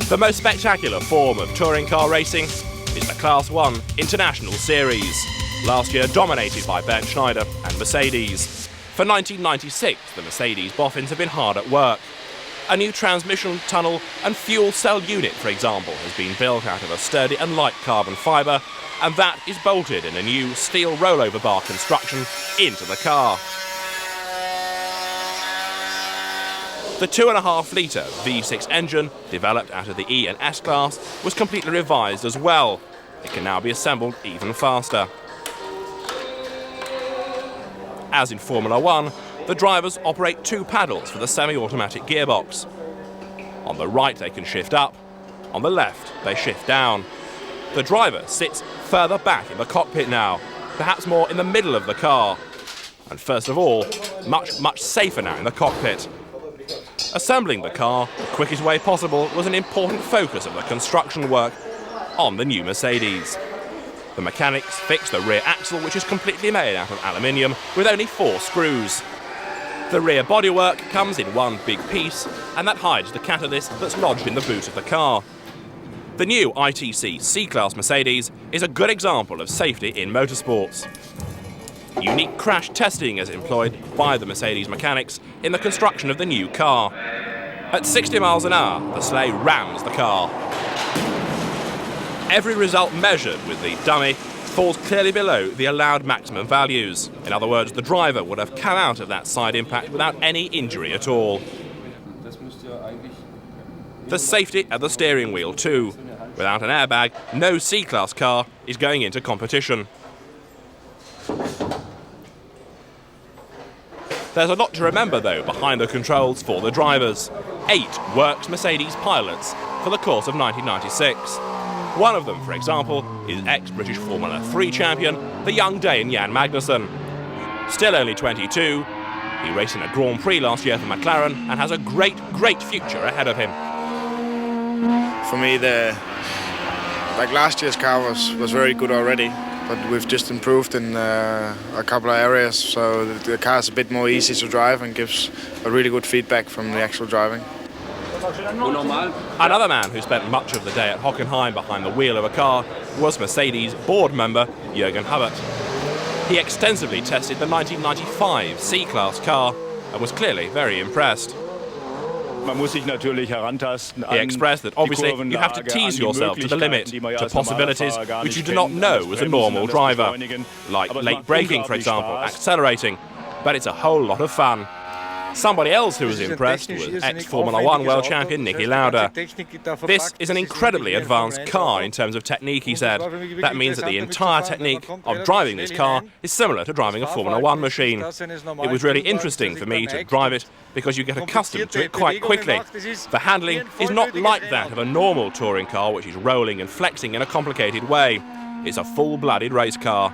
The most spectacular form of touring car racing is the Class 1 International Series, last year dominated by Bernd Schneider and Mercedes. For 1996, the Mercedes boffins have been hard at work. A new transmission tunnel and fuel cell unit, for example, has been built out of a sturdy and light carbon fibre, and that is bolted in a new steel rollover bar construction into the car. The 2.5-litre V6 engine, developed out of the E and S class, was completely revised as well. It can now be assembled even faster. As in Formula 1, the drivers operate 2 paddles for the semi-automatic gearbox. On the right they can shift up, on the left they shift down. The driver sits further back in the cockpit now, perhaps more in the middle of the car. And first of all, much safer now in the cockpit. Assembling the car the quickest way possible was an important focus of the construction work on the new Mercedes. The mechanics fixed the rear axle, which is completely made out of aluminium with only 4 screws. The rear bodywork comes in one big piece, and that hides the catalyst that's lodged in the boot of the car. The new ITC C-Class Mercedes is a good example of safety in motorsports. Unique crash testing is employed by the Mercedes mechanics in the construction of the new car. At 60 miles an hour, the sleigh rams the car. Every result measured with the dummy falls clearly below the allowed maximum values. In other words, the driver would have come out of that side impact without any injury at all. The safety at the steering wheel too. Without an airbag, no C-Class car is going into competition. There's a lot to remember, though, behind the controls for the drivers. 8 works Mercedes pilots for the course of 1996. One of them, for example, is ex-British Formula 3 champion, the young Dane Jan Magnussen. Still only 22, he raced in a Grand Prix last year for McLaren and has a great future ahead of him. For me, last year's car was very good already. But we've just improved in a couple of areas, so the car is a bit more easy to drive and gives a really good feedback from the actual driving. Another man who spent much of the day at Hockenheim behind the wheel of a car was Mercedes board member Jürgen Hubbard. He extensively tested the 1995 C-Class car and was clearly very impressed. He expressed that obviously you have to tease yourself to the limit, to possibilities which you do not know as a normal driver, like late braking, for example, accelerating, but it's a whole lot of fun. Somebody else who was impressed was ex-Formula 1 world champion Niki Lauda. This is an incredibly advanced car in terms of technique, he said. That means that the entire technique of driving this car is similar to driving a Formula 1 machine. It was really interesting for me to drive it because you get accustomed to it quite quickly. The handling is not like that of a normal touring car, which is rolling and flexing in a complicated way. It's a full-blooded race car.